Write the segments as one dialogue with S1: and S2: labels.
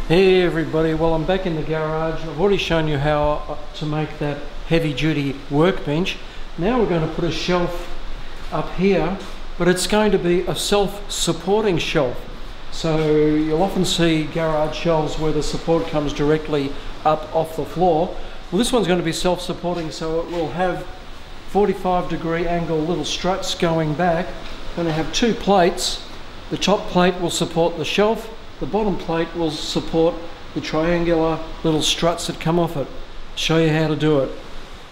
S1: Hey everybody, well I'm back in the garage. I've already shown you how to make that heavy duty workbench. Now we're going to put a shelf up here, but it's going to be a self-supporting shelf. So you'll often see garage shelves where the support comes directly up off the floor. Well, this one's going to be self-supporting, so it will have 45-degree angle little struts going back. Going to have two plates. The top plate will support the shelf. The bottom plate will support the triangular little struts that come off it. Show you how to do it.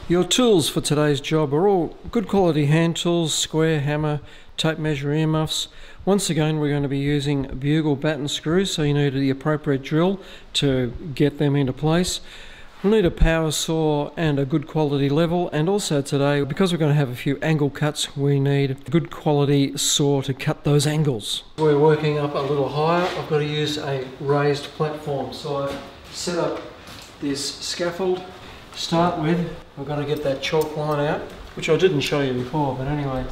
S1: Your tools for today's job are all good quality hand tools, square, hammer, tape measure, earmuffs. Once again, we're going to be using bugle batten screws, so you need the appropriate drill to get them into place. We'll need a power saw and a good quality level, and also today, because we're going to have a few angle cuts, we need a good quality saw to cut those angles. We're working up a little higher. I've got to use a raised platform, so I've set up this scaffold. To start with, we're going to get that chalk line out, which I didn't show you before, but anyway,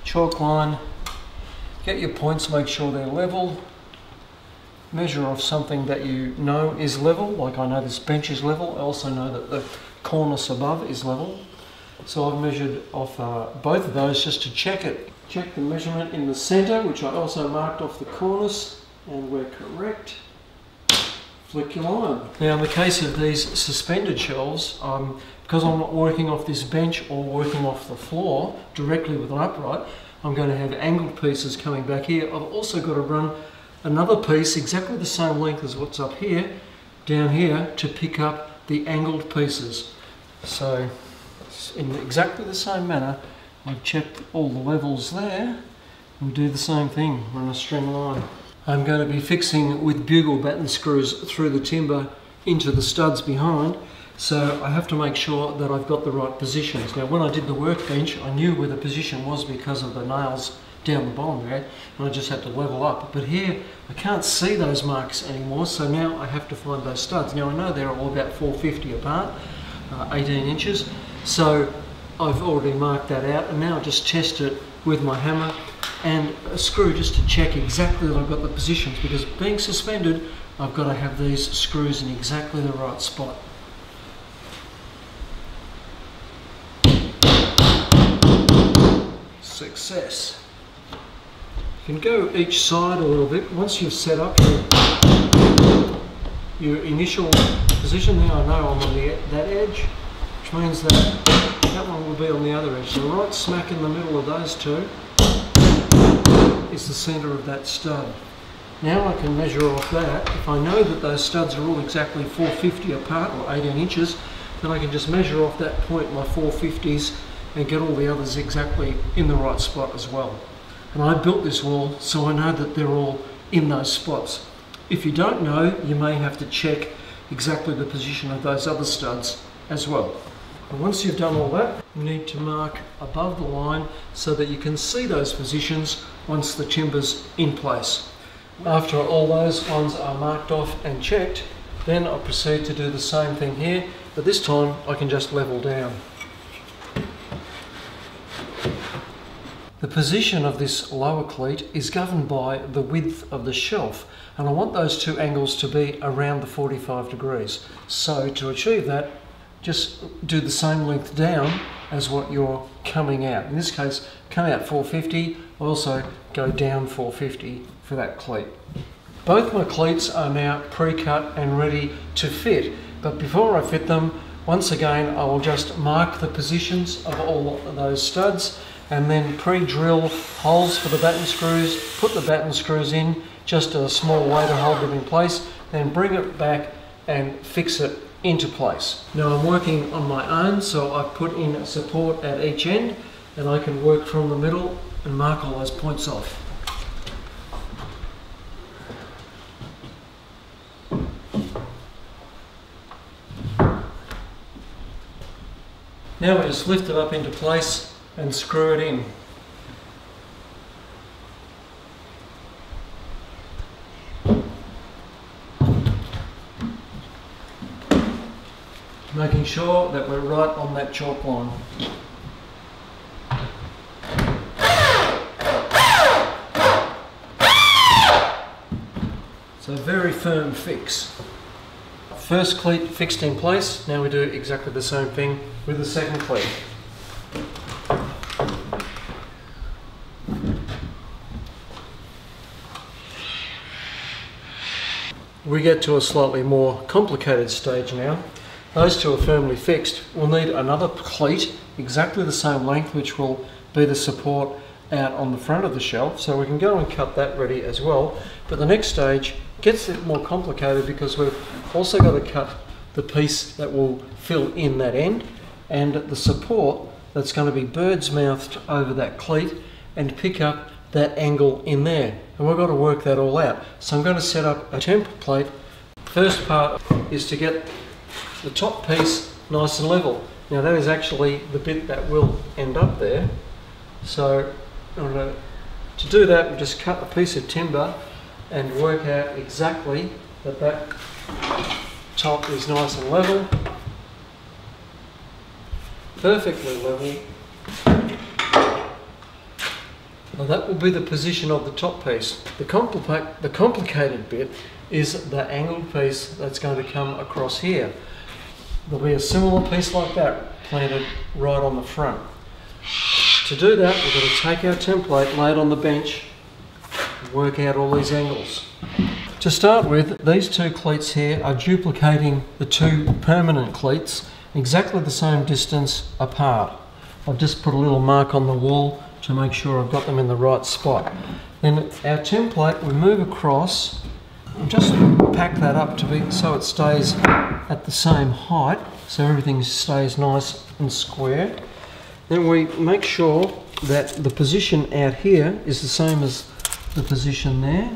S1: chalk line, get your points, make sure they're level. Measure off something that you know is level, like I know this bench is level. I also know that the cornice above is level. So I've measured off both of those just to check it. Check the measurement in the centre, which I also marked off the cornice, and we're correct. Flick your line. Now in the case of these suspended shelves, because I'm not working off this bench or working off the floor directly with an upright, I'm going to have angled pieces coming back here. I've also got to run another piece exactly the same length as what's up here, down here, to pick up the angled pieces. So in exactly the same manner, I've checked all the levels there, and do the same thing, run a string line. I'm going to be fixing with bugle batten screws through the timber into the studs behind, so I have to make sure that I've got the right positions. Now when I did the workbench, I knew where the position was because of the nails down the bottom there, and I just had to level up. But here I can't see those marks anymore, so now I have to find those studs. Now I know they're all about 450 apart, 18 inches, so I've already marked that out, and now I just test it with my hammer and a screw just to check exactly that I've got the positions, because being suspended I've got to have these screws in exactly the right spot. Success. You can go each side a little bit. Once you've set up your initial position, there I know I'm on that edge, which means that that one will be on the other edge. So right smack in the middle of those two is the centre of that stud. Now I can measure off that. If I know that those studs are all exactly 450 apart, or 18 inches, then I can just measure off that point my 450s and get all the others exactly in the right spot as well. And I built this wall, so I know that they're all in those spots. If you don't know, you may have to check exactly the position of those other studs as well. And once you've done all that, you need to mark above the line so that you can see those positions once the timber's in place. After all those ones are marked off and checked, then I proceed to do the same thing here, but this time I can just level down. The position of this lower cleat is governed by the width of the shelf, and I want those two angles to be around the 45 degrees. So to achieve that, just do the same length down as what you're coming out. In this case, come out 450, I also go down 450 for that cleat. Both my cleats are now pre-cut and ready to fit, but before I fit them, once again I will just mark the positions of all of those studs, and then pre-drill holes for the batten screws, put the batten screws in, just a small way to hold them in place, then bring it back and fix it into place. Now I'm working on my own, so I've put in support at each end, and I can work from the middle and mark all those points off. Now we just lift it up into place and screw it in. Making sure that we're right on that chalk line. So very firm fix. First cleat fixed in place, now we do exactly the same thing with the second cleat. We get to a slightly more complicated stage now. Those two are firmly fixed. We'll need another cleat, exactly the same length, which will be the support out on the front of the shelf, so we can go and cut that ready as well. But the next stage gets a bit more complicated because we've also got to cut the piece that will fill in that end and the support that's going to be bird's mouthed over that cleat and pick up that angle in there. And we've got to work that all out. So I'm going to set up a template. First part is to get the top piece nice and level. Now that is actually the bit that will end up there. So to do that, we just cut a piece of timber and work out exactly that top is nice and level, perfectly level. Now that will be the position of the top piece. The complicated bit is the angled piece that's going to come across here. There'll be a similar piece like that planted right on the front. To do that, we've got to take our template, lay it on the bench, and work out all these angles. To start with, these two cleats here are duplicating the two permanent cleats exactly the same distance apart. I've just put a little mark on the wall to make sure I've got them in the right spot. Then our template, we move across and just pack that up to be so it stays at the same height, so everything stays nice and square. Then we make sure that the position out here is the same as the position there.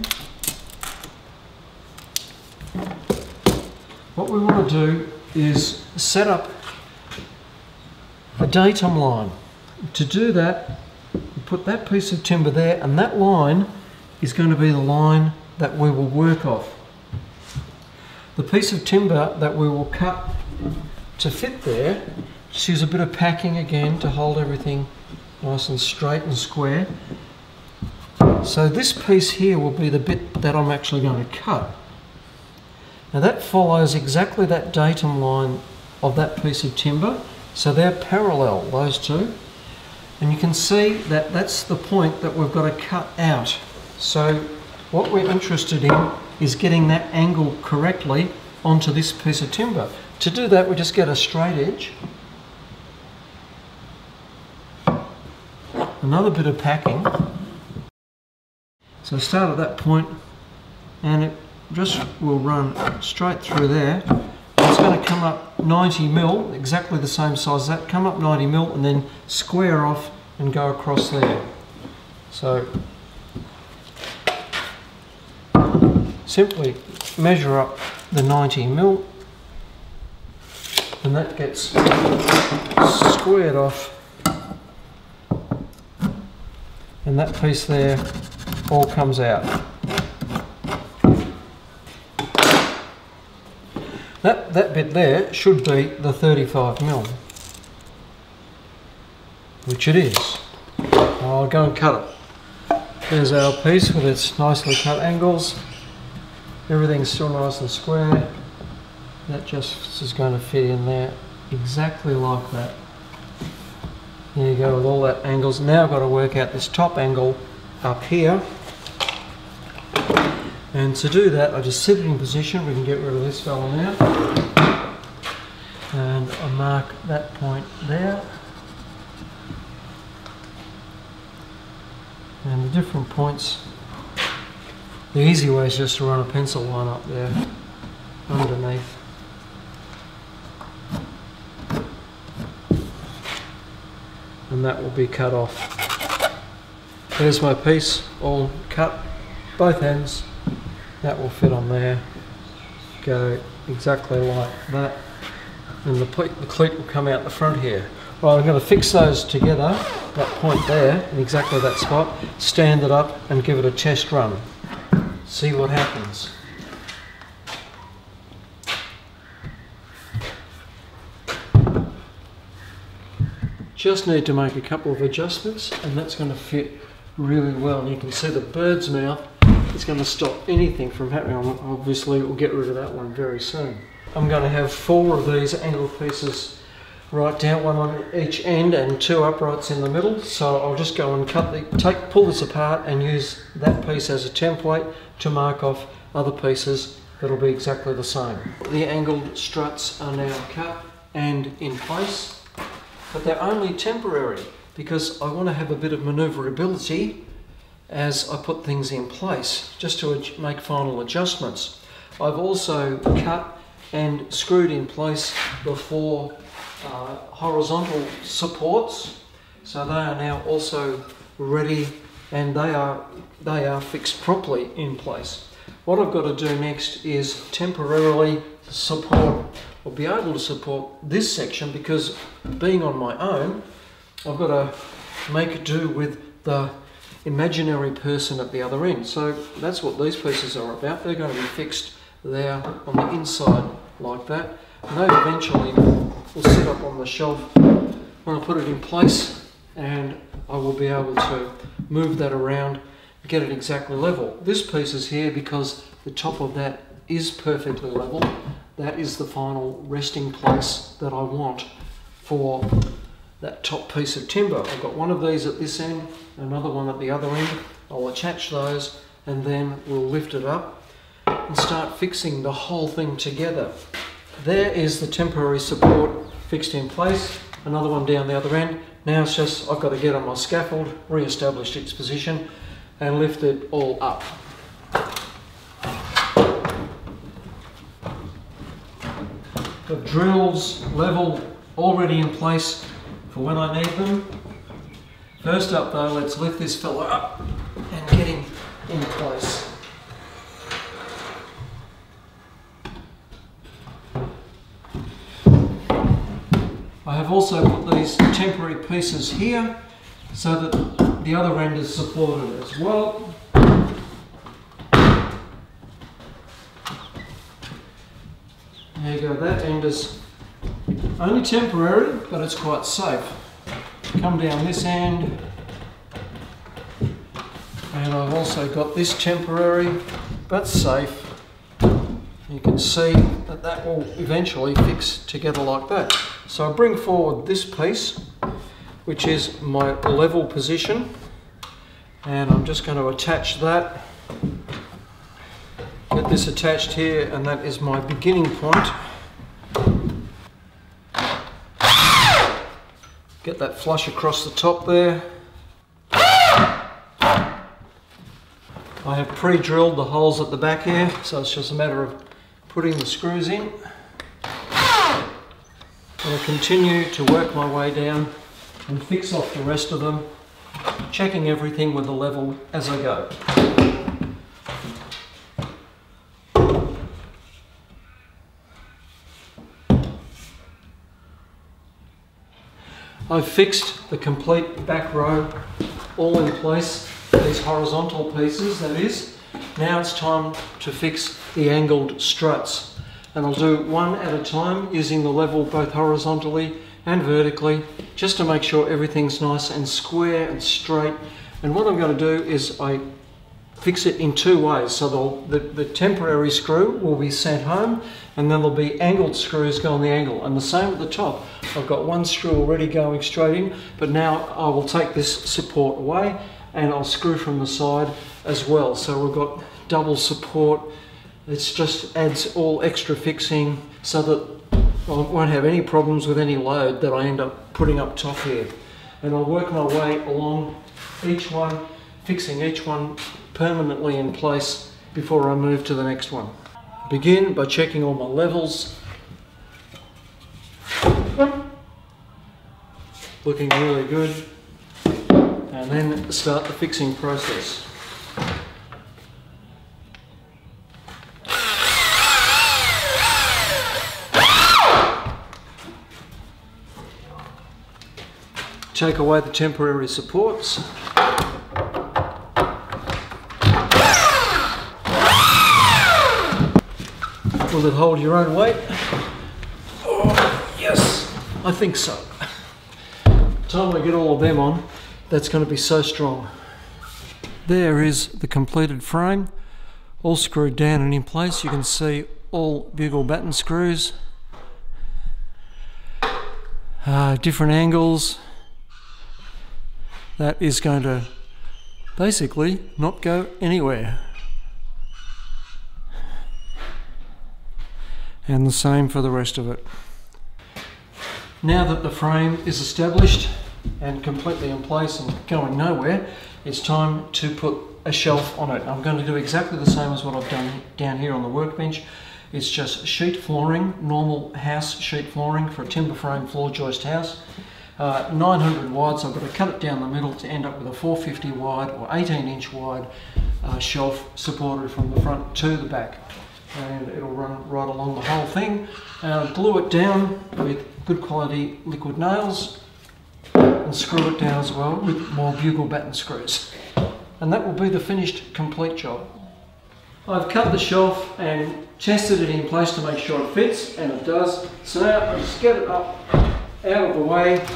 S1: What we want to do is set up a datum line. To do that, we put that piece of timber there, and that line is going to be the line that we will work off. The piece of timber that we will cut to fit there, just use a bit of packing again to hold everything nice and straight and square. So this piece here will be the bit that I'm actually going to cut. Now that follows exactly that datum line of that piece of timber, so they're parallel, those two. And you can see that that's the point that we've got to cut out. So what we're interested in is getting that angle correctly onto this piece of timber. To do that, we just get a straight edge, another bit of packing. So start at that point and it just will run straight through there. It's going to come up 90 mil, exactly the same size as that, come up 90 mil and then square off and go across there. So simply measure up the 90 mil and that gets squared off, and that piece there all comes out. That bit there should be the 35 mil, which it is. I'll go and cut it. There's our piece with its nicely cut angles. Everything's still nice and square. That just is going to fit in there exactly like that. There you go with all that angles. Now I've got to work out this top angle up here. And to do that, I just sit it in position. We can get rid of this fella now. And I mark that point there. And the different points, the easy way is just to run a pencil line up there underneath. And that will be cut off. There's my piece all cut, both ends. That will fit on there, go exactly like that, and the cleat will come out the front here. Right, I'm going to fix those together, that point there, in exactly that spot, stand it up and give it a test run. See what happens. Just need to make a couple of adjustments and that's going to fit really well. And you can see the bird's mouth it's going to stop anything from happening. Obviously we'll get rid of that one very soon. I'm going to have 4 of these angled pieces right down, one on each end and 2 uprights in the middle. So I'll just go and pull this apart and use that piece as a template to mark off other pieces that'll be exactly the same. The angled struts are now cut and in place, but they're only temporary because I want to have a bit of manoeuvrability as I put things in place, just to make final adjustments. I've also cut and screwed in place the 4 horizontal supports, so they are now also ready and they are fixed properly in place. What I've got to do next is temporarily support, or be able to support this section, because being on my own, I've got to make do with the imaginary person at the other end. So that's what these pieces are about. They're going to be fixed there on the inside like that. And they eventually will sit up on the shelf when I put it in place, and I will be able to move that around, get it exactly level. This piece is here because the top of that is perfectly level. That is the final resting place that I want for that top piece of timber. I've got one of these at this end, another one at the other end. I'll attach those and then we'll lift it up and start fixing the whole thing together. There is the temporary support fixed in place, another one down the other end. Now it's just, I've got to get on my scaffold, re-establish its position and lift it all up. Got drills, level, already in place for when I need them. First up though, let's lift this fella up and get him in place. I have also put these temporary pieces here so that the other end is supported as well. There you go, that end is only temporary, but it's quite safe. Come down this end, and I've also got this temporary, but safe. You can see that that will eventually fix together like that. So I bring forward this piece, which is my level position, and I'm just going to attach that. Get this attached here, and that is my beginning point. Get that flush across the top there. I have pre-drilled the holes at the back here, so it's just a matter of putting the screws in. I'll continue to work my way down and fix off the rest of them, checking everything with the level as I go. I've fixed the complete back row all in place, these horizontal pieces that is. Now it's time to fix the angled struts, and I'll do one at a time using the level both horizontally and vertically, just to make sure everything's nice and square and straight. And what I'm going to do is I fix it in 2 ways. So the temporary screw will be sent home, and then there'll be angled screws go on the angle, and the same at the top. I've got one screw already going straight in, but now I will take this support away and I'll screw from the side as well. So we've got double support. It just adds all extra fixing so that I won't have any problems with any load that I end up putting up top here. And I'll work my way along each one, fixing each one permanently in place before I move to the next one. Begin by checking all my levels. Looking really good. And then start the fixing process. Take away the temporary supports. Will it hold your own weight? Oh, yes, I think so. By the time I get all of them on, that's going to be so strong. There is the completed frame. all screwed down and in place. You can see all bugle batten screws, different angles. That is going to basically not go anywhere. And the same for the rest of it. Now that the frame is established and completely in place and going nowhere, it's time to put a shelf on it. I'm going to do exactly the same as what I've done down here on the workbench. It's just sheet flooring, normal house sheet flooring for a timber frame floor joist house. 900 wide, so I've got to cut it down the middle to end up with a 450 wide or 18-inch wide shelf supported from the front to the back. And it'll run right along the whole thing. Glue it down with good quality liquid nails and screw it down as well with more bugle batten screws. And that will be the finished complete job. I've cut the shelf and tested it in place to make sure it fits, and it does. So now I just get it up out of the way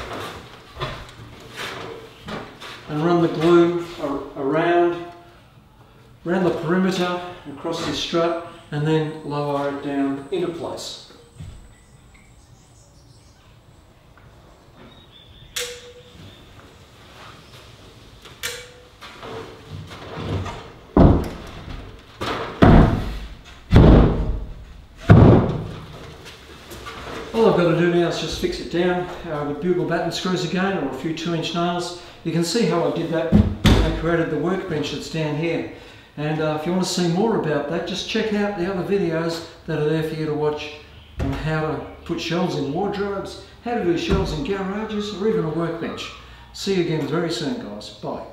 S1: and run the glue around the perimeter across the strut, and then lower it down into place. All I've got to do now is just fix it down with bugle batten screws again, or a few 2-inch nails. You can see how I did that. I created the workbench that's down here. And if you want to see more about that, just check out the other videos that are there for you to watch on how to put shelves in wardrobes, how to do shelves in garages, or even a workbench. See you again very soon, guys. Bye.